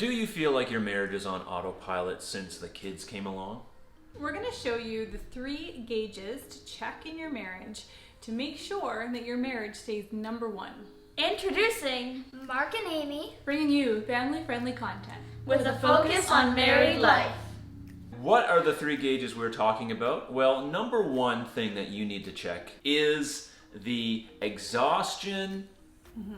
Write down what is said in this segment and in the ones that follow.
Do you feel like your marriage is on autopilot since the kids came along? We're going to show you the 3 gauges to check in your marriage to make sure that your marriage stays number 1. Introducing Mark and Amy, Bringing you family-friendly content with a focus on married life. What are the 3 gauges we're talking about? Well, number 1 thing that you need to check is the exhaustion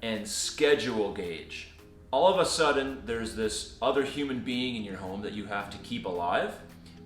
and schedule gauge. All of a sudden, there's this other human being in your home that you have to keep alive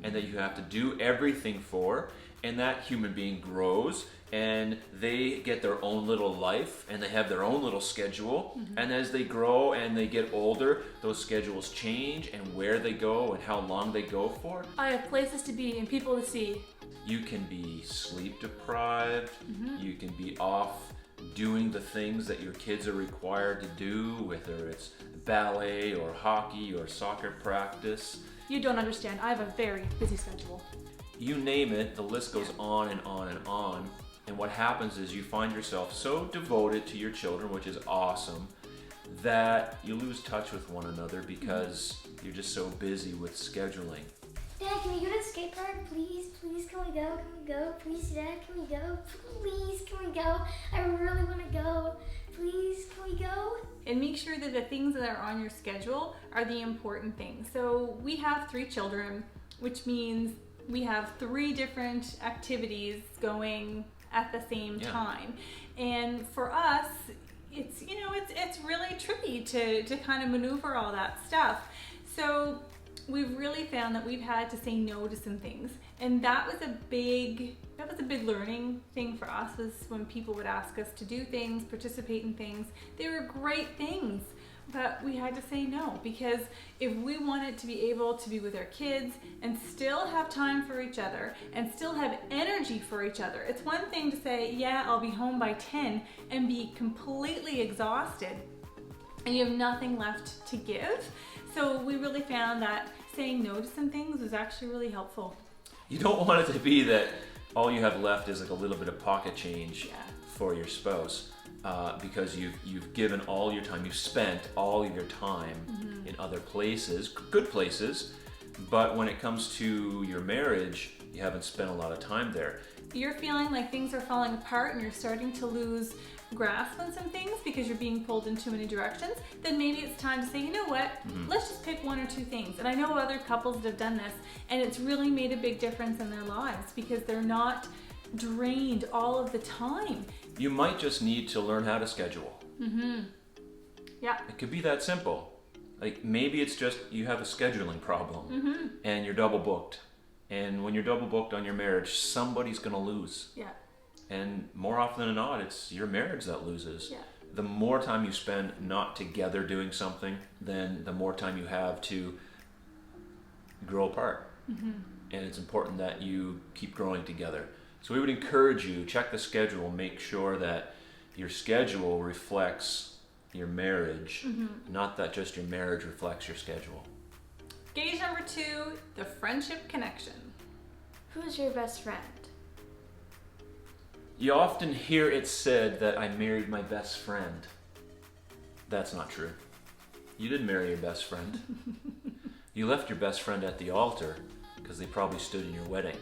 and that you have to do everything for, and that human being grows and they get their own little life and they have their own little schedule. And as they grow and they get older, those schedules change and where they go and how long they go for. I have places to be and people to see. You can be sleep deprived, you can be off doing the things that your kids are required to do, whether it's ballet or hockey or soccer practice. You don't understand. I have a very busy schedule. You name it, the list goes on and on and on. And what happens is you find yourself so devoted to your children, which is awesome, that you lose touch with one another because you're just so busy with scheduling. Dad, can we go to the skate park? Please, please, can we go? Can we go? Please, Dad, can we go? Please, can we go? I really want to go. Please, can we go? And make sure that the things that are on your schedule are the important things. So we have 3 children, which means we have 3 different activities going at the same time. And for us, it's really tricky to kind of maneuver all that stuff. So we've really found that we've had to say no to some things, and that was a big learning thing for us, was when people would ask us to do things, participate in things. They were great things, but we had to say no, because if we wanted to be able to be with our kids and still have time for each other and still have energy for each other. It's one thing to say, yeah, I'll be home by 10 and be completely exhausted and you have nothing left to give. So we really found that saying no to some things was actually really helpful. You don't want it to be that all you have left is like a little bit of pocket change for your spouse, because you've given all your time, you've spent all of your time in other places, good places, but when it comes to your marriage, you haven't spent a lot of time there. You're feeling like things are falling apart and you're starting to lose grasp on some things because you're being pulled in too many directions, then maybe it's time to say, you know what, let's just pick 1 or 2 things. And I know other couples that have done this, and it's really made a big difference in their lives because they're not drained all of the time. You might just need to learn how to schedule. Yeah. It could be that simple. Like maybe it's just you have a scheduling problem and you're double booked. And when you're double booked on your marriage, somebody's gonna lose. Yeah. And more often than not, it's your marriage that loses. Yeah. The more time you spend not together doing something, then the more time you have to grow apart. And it's important that you keep growing together. So we would encourage you, check the schedule, make sure that your schedule reflects your marriage, not that just your marriage reflects your schedule. Gauge number 2, the friendship connection. Who's your best friend? You often hear it said that I married my best friend. That's not true. You didn't marry your best friend. You left your best friend at the altar because they probably stood in your wedding.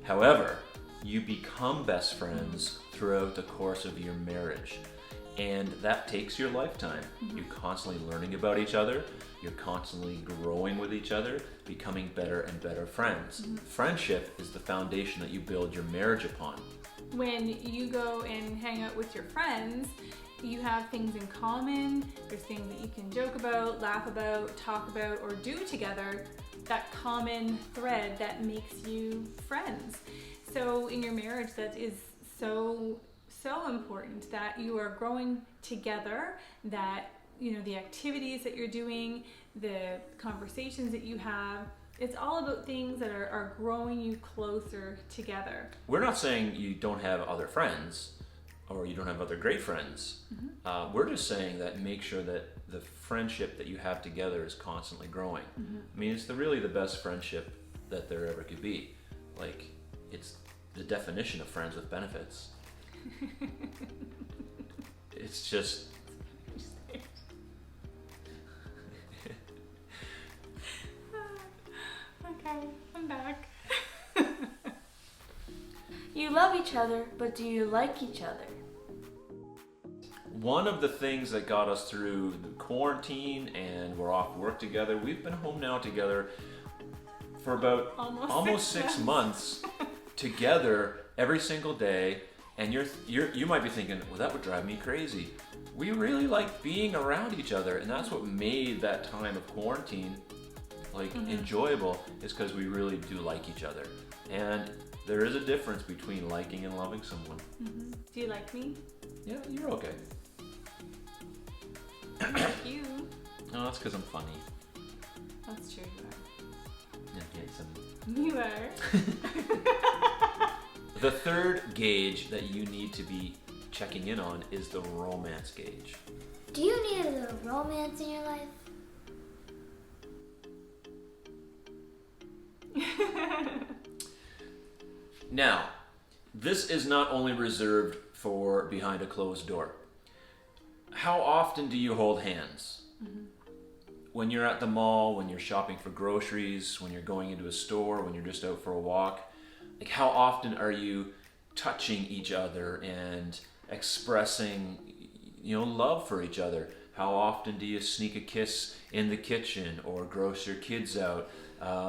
However, you become best friends throughout the course of your marriage. And that takes your lifetime. You're constantly learning about each other. You're constantly growing with each other, becoming better and better friends. Friendship is the foundation that you build your marriage upon. When you go and hang out with your friends, you have things in common. There's things that you can joke about, laugh about, talk about, or do together. That common thread that makes you friends. So in your marriage, that is so important that you are growing together, that the activities that you're doing, the conversations that you have, it's all about things that are growing you closer together. We're not saying you don't have other friends or you don't have other great friends. We're just saying that make sure that the friendship that you have together is constantly growing. I mean, it's really the best friendship that there ever could be. Like, it's the definition of friends with benefits. It's just love each other, but do you like each other? One of the things that got us through the quarantine and we're off work together, we've been home now together for about almost 6 months together every single day. And you might be thinking, well, that would drive me crazy. We really like being around each other, and that's what made that time of quarantine enjoyable, is because we really do like each other. And there is a difference between liking and loving someone. Do you like me? Yeah, you're okay. I like you. No, that's because I'm funny That's true, and handsome. you are. The third gauge that you need to be checking in on is the romance gauge. Do you need a little romance in your life? Now, this is not only reserved for behind a closed door. How often do you hold hands? When you're at the mall, when you're shopping for groceries, when you're going into a store, when you're just out for a walk? Like, how often are you touching each other and expressing, love for each other? How often do you sneak a kiss in the kitchen or gross your kids out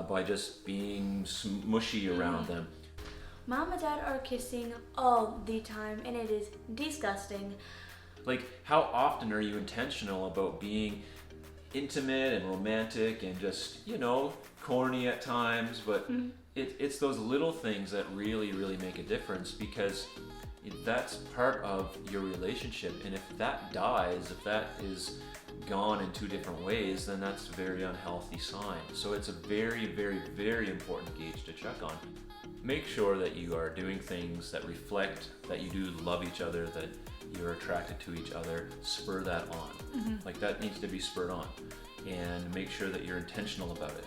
by just being mushy around them? Mom and Dad are kissing all the time, and it is disgusting. Like, how often are you intentional about being intimate and romantic and just, corny at times, but it's those little things that really, really make a difference, because that's part of your relationship. And if that dies, if that is gone in two different ways, then that's a very unhealthy sign. So it's a very, very, very important gauge to check on. Make sure that you are doing things that reflect that you do love each other, that you're attracted to each other. Spur that on. Like, that needs to be spurred on. And make sure that you're intentional about it.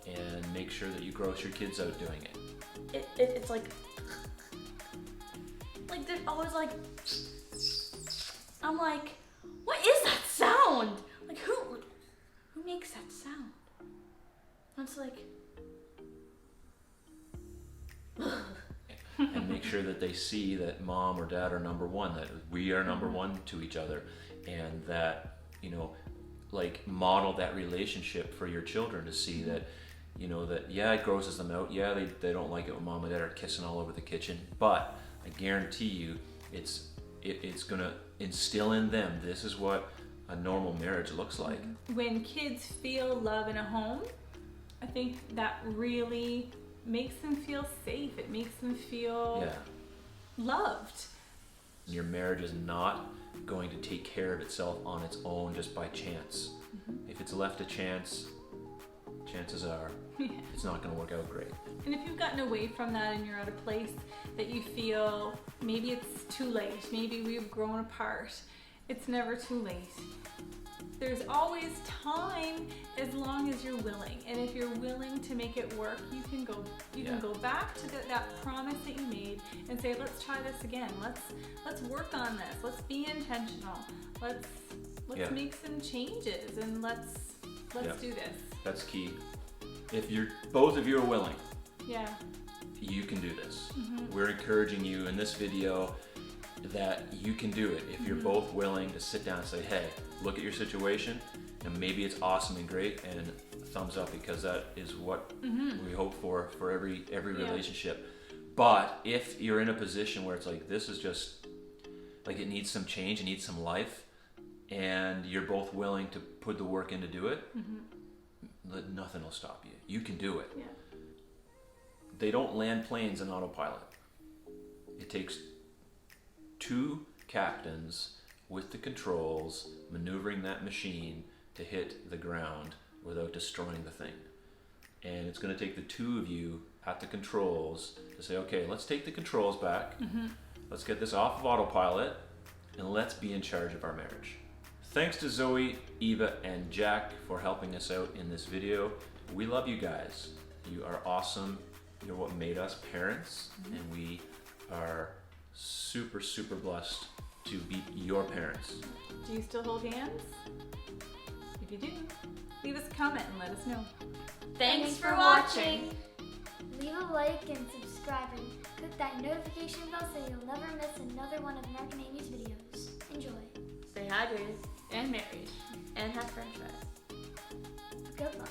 And make sure that you gross your kids out doing it. It's like they're always like, I'm like, what is that sound? Like, who makes that sound? And it's like, And make sure that they see that mom or dad are number one, that we are number one to each other, and that, model that relationship for your children to see that, that, yeah, it grosses them out. Yeah, they don't like it when mom and dad are kissing all over the kitchen, but I guarantee you it's gonna instill in them, this is what a normal marriage looks like. When kids feel love in a home, I think that really makes them feel safe. It makes them feel loved. Your marriage is not going to take care of itself on its own just by chance. If it's left to chance, chances are it's not going to work out great. And if you've gotten away from that and you're at a place that you feel maybe it's too late, maybe we've grown apart, it's never too late. There's always time as long as you're willing. And if you're willing to make it work, you can go back to that promise that you made and say, let's try this again. Let's work on this. Let's be intentional. Let's make some changes, and let's do this. That's key. If both of you are willing, you can do this. We're encouraging you in this video that you can do it if you're both willing to sit down and say, hey, look at your situation, and maybe it's awesome and great, and thumbs up, because that is what we hope for every relationship. But if you're in a position where it's like, this is just like, it needs some change, it needs some life, and you're both willing to put the work in to do it, nothing will stop you. You can do it. They don't land planes in autopilot. It takes two captains with the controls maneuvering that machine to hit the ground without destroying the thing. And it's going to take the two of you at the controls to say, okay, let's take the controls back. Let's get this off of autopilot, and let's be in charge of our marriage. Thanks to Zoe, Eva, and Jack for helping us out in this video. We love you guys. You are awesome. You're what made us parents, and we are super, super blessed to be your parents. Do you still hold hands? If you do, leave us a comment and let us know. Thanks for watching. Leave a like and subscribe and click that notification bell so you'll never miss another one of marknamy's videos. Enjoy. Stay hydrated And married. and have french fries. Good luck.